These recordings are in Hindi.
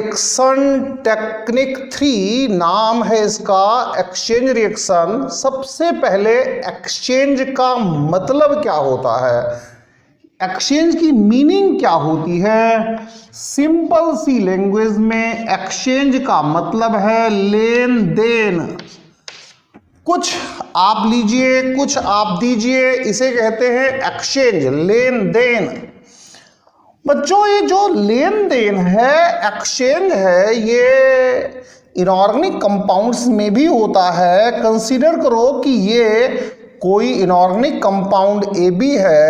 रिएक्शन टेक्निक 3 नाम है इसका, एक्सचेंज रिएक्शन। सबसे पहले एक्सचेंज का मतलब क्या होता है, एक्सचेंज की मीनिंग क्या होती है। सिंपल सी लैंग्वेज में एक्सचेंज का मतलब है लेन देन। कुछ आप लीजिए, कुछ आप दीजिए, इसे कहते हैं एक्सचेंज, लेन देन। बच्चों ये जो लेन देन है, एक्सचेंज है, ये इनऑर्गेनिक कंपाउंड्स में भी होता है। कंसीडर करो कि ये कोई इनऑर्गेनिक कंपाउंड AB है,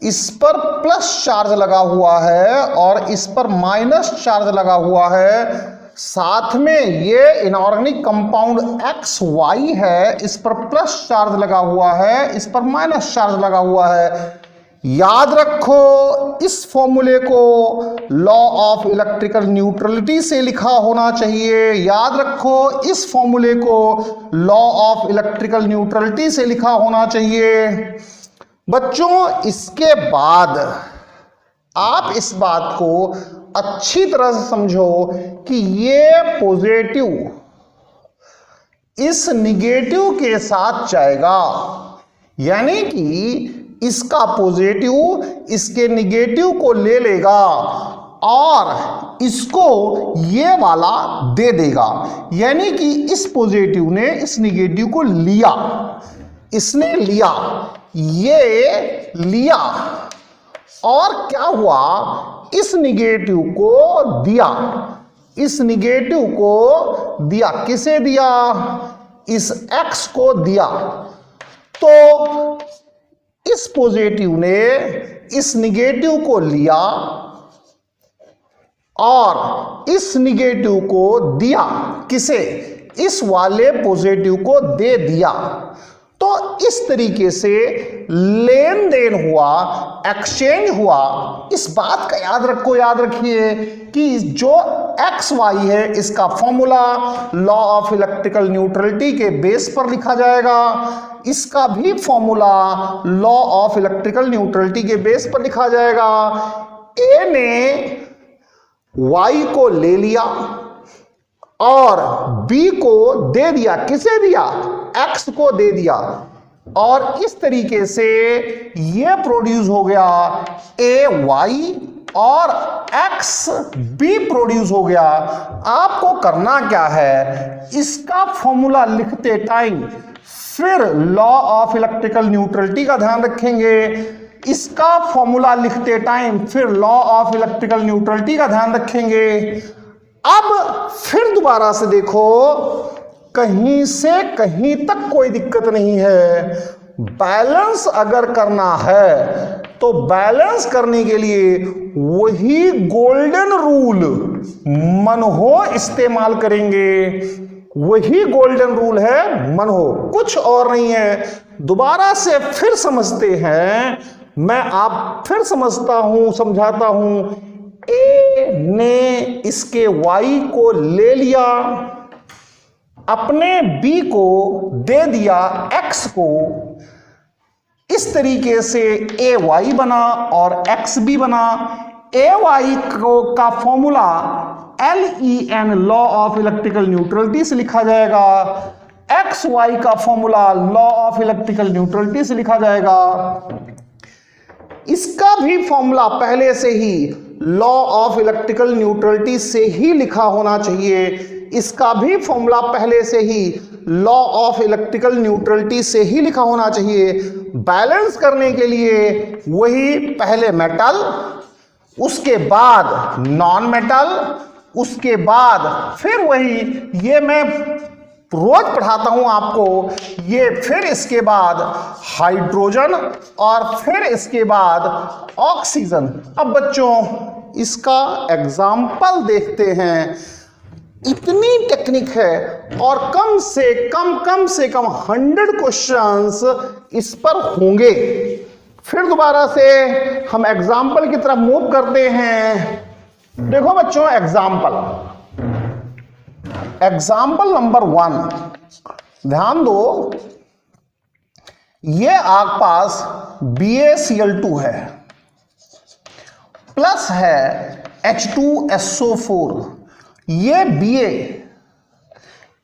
इस पर प्लस चार्ज लगा हुआ है और इस पर माइनस चार्ज लगा हुआ है। साथ में ये इनऑर्गेनिक कंपाउंड XY है, इस पर प्लस चार्ज लगा हुआ है, इस पर माइनस चार्ज लगा हुआ है। याद रखो इस फॉर्मूले को लॉ ऑफ इलेक्ट्रिकल न्यूट्रलिटी से लिखा होना चाहिए। याद रखो इस फॉर्मूले को लॉ ऑफ इलेक्ट्रिकल न्यूट्रलिटी से लिखा होना चाहिए। बच्चों इसके बाद आप इस बात को अच्छी तरह से समझो कि ये पॉजिटिव इस निगेटिव के साथ जाएगा, यानी कि इसका पॉजिटिव इसके निगेटिव को ले लेगा और इसको ये वाला दे देगा, यानी कि इस पॉजिटिव ने इस निगेटिव को लिया, इसने लिया, ये लिया और क्या हुआ, इस निगेटिव को दिया, इस निगेटिव को दिया। किसे दिया, इस X को दिया। तो इस पॉजिटिव ने इस निगेटिव को लिया और इस निगेटिव को दिया, किसे, इस वाले पॉजिटिव को दे दिया। तो इस तरीके से लेन देन हुआ, एक्सचेंज हुआ। इस बात का याद रखो, याद रखिए कि जो XY है इसका formula law of electrical neutrality के बेस पर लिखा जाएगा, इसका भी formula law of electrical neutrality के बेस पर लिखा जाएगा। A ने Y को ले लिया और B को दे दिया, किसे दिया, X को दे दिया, और इस तरीके से ये प्रोड्यूस हो गया AY और XB प्रोड्यूस हो गया। आपको करना क्या है, इसका फॉर्मूला लिखते टाइम फिर लॉ ऑफ इलेक्ट्रिकल न्यूट्रलिटी का ध्यान रखेंगे, इसका फॉर्मूला लिखते टाइम फिर लॉ ऑफ इलेक्ट्रिकल न्यूट्रलिटी का ध्यान रखेंगे। अब फिर दोबारा से देखो, कहीं से कहीं तक कोई दिक्कत नहीं है। बैलेंस अगर करना है तो बैलेंस करने के लिए वही गोल्डन रूल मनहो इस्तेमाल करेंगे, वही गोल्डन रूल है मनहो, कुछ और नहीं है। दोबारा से फिर समझते हैं, मैं आप फिर समझता हूं, समझाता हूं। A ने इसके Y को ले लिया, अपने B को दे दिया X को, इस तरीके से AY बना और XB बना। AY को का formula LEN law of electrical neutrality से लिखा जाएगा, XY का formula law of electrical neutrality से लिखा जाएगा। इसका भी फॉर्मूला पहले से ही लॉ ऑफ इलेक्ट्रिकल न्यूट्रलिटी से ही लिखा होना चाहिए, इसका भी फॉर्मूला पहले से ही लॉ ऑफ इलेक्ट्रिकल न्यूट्रलिटी से ही लिखा होना चाहिए। बैलेंस करने के लिए वही पहले मेटल, उसके बाद नॉन मेटल, उसके बाद फिर वही, ये मैं रोज पढ़ाता हूं आपको, ये फिर इसके बाद हाइड्रोजन और फिर इसके बाद ऑक्सीजन। अब बच्चों इसका एग्जाम्पल देखते हैं। इतनी टेक्निक है और कम से कम 100 क्वेश्चंस इस पर होंगे। फिर दोबारा से हम एग्जाम्पल की तरफ मूव करते हैं। देखो बच्चों एग्जाम्पल नंबर 1, ध्यान दो, ये आपके पास BaCl2 है, प्लस है H2SO4, ये Ba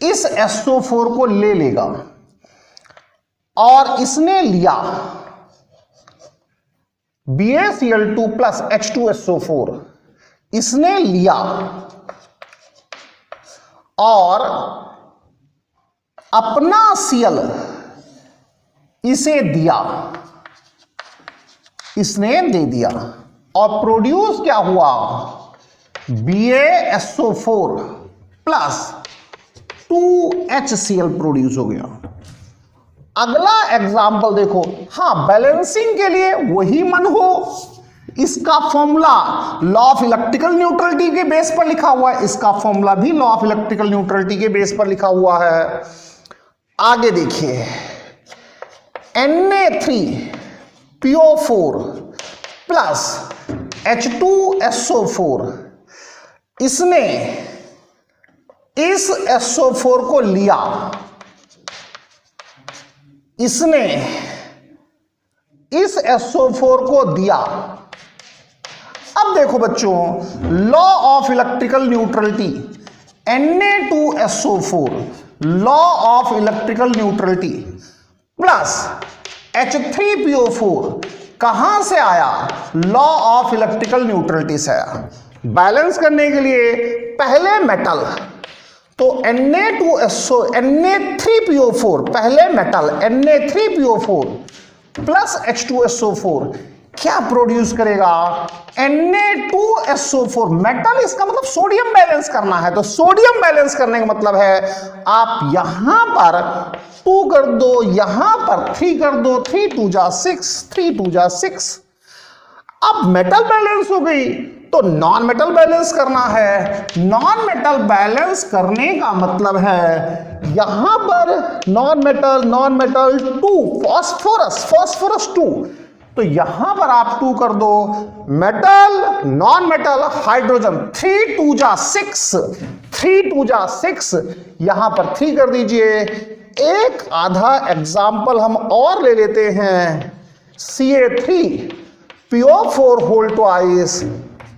इस SO4 को ले लेगा और इसने लिया BaCl2 प्लस H2SO4, इसने लिया और अपना Cl इसे दिया, इसने दे दिया और प्रोड्यूस क्या हुआ, BaSO4 प्लस 2HCl प्रोड्यूस हो गया। अगला एग्जाम्पल देखो, हाँ बैलेंसिंग के लिए वही मन हो, इसका formula law of electrical neutrality के बेस पर लिखा हुआ है, इसका फॉर्मूला भी लॉ ऑफ इलेक्ट्रिकल न्यूट्रलिटी के बेस पर लिखा हुआ है। आगे देखिए, Na3PO4 प्लस H2SO4, इसने इस SO4 को लिया, इसने इस SO4 को दिया। अब देखो बच्चों, law of electrical neutrality, Na2SO4 law of electrical neutrality plus H3PO4 कहां से आया, लॉ ऑफ इलेक्ट्रिकल न्यूट्रलिटी से आया। बैलेंस करने के लिए पहले मेटल, तो Na3PO4 पहले मेटल Na3PO4 प्लस H2SO4 क्या प्रोड्यूस करेगा, Na2SO4 मेटल, इसका मतलब सोडियम बैलेंस करना है। तो सोडियम बैलेंस करने का मतलब है आप यहां पर 2 कर दो, यहां पर 3 कर दो, 3 2 जा 6, 3 2 जा 6। अब मेटल बैलेंस हो गई, तो नॉन मेटल बैलेंस करना है। नॉन मेटल बैलेंस करने का मतलब है यहां पर नॉन मेटल 2, फास्फोरस 2, तो यहां पर आप 2 कर दो, मेटल नॉन मेटल हाइड्रोजन 3 2 जा 6, 3 2 जा 6, यहां पर 3 कर दीजिए। एक आधा एग्जाम्पल हम और ले लेते हैं, Ca3PO4 whole twice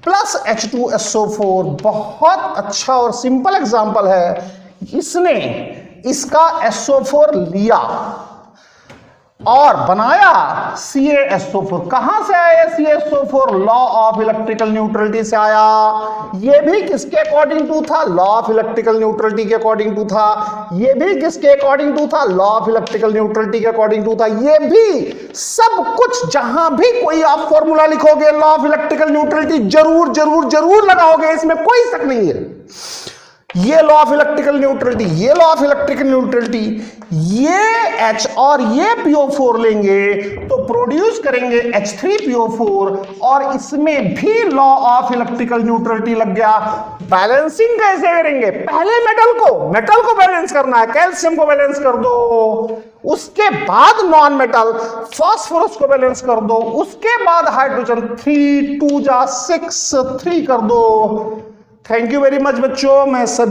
plus H2SO4, बहुत अच्छा और सिंपल एग्जाम्पल है। इसने इसका SO4 लिया और बनाया CaSO4। कहां से आया CaSO4, law of electrical neutrality से आया। ये भी किसके अकॉर्डिंग टू था, लॉ ऑफ इलेक्ट्रिकल न्यूट्रलिटी के अकॉर्डिंग टू था। ये भी किसके अकॉर्डिंग टू था, लॉ ऑफ इलेक्ट्रिकल न्यूट्रलिटी के अकॉर्डिंग टू था। ये भी सब कुछ, जहां भी कोई आप फॉर्मूला लिखोगे लॉ ऑफ इलेक्ट्रिकल न्यूट्रलिटी जरूर जरूर जरूर लगाओगे, इसमें कोई शक नहीं है। ये लॉ ऑफ इलेक्ट्रिकल न्यूट्रलिटी, ये लॉ ऑफ इलेक्ट्रिकल न्यूट्रलिटी, ये H और ये PO4 लेंगे तो प्रोड्यूस करेंगे H3PO4, और इसमें भी लॉ ऑफ इलेक्ट्रिकल न्यूट्रलिटी लग गया। बैलेंसिंग कैसे करेंगे, पहले मेटल को बैलेंस करना है, कैल्शियम को बैलेंस कर दो, उसके बाद नॉन मेटल फास्फोरस को बैलेंस कर दो, उसके बाद हाइड्रोजन 3 2 जा 6, 3 कर दो। थैंक यू वेरी मच बच्चों। मैं सब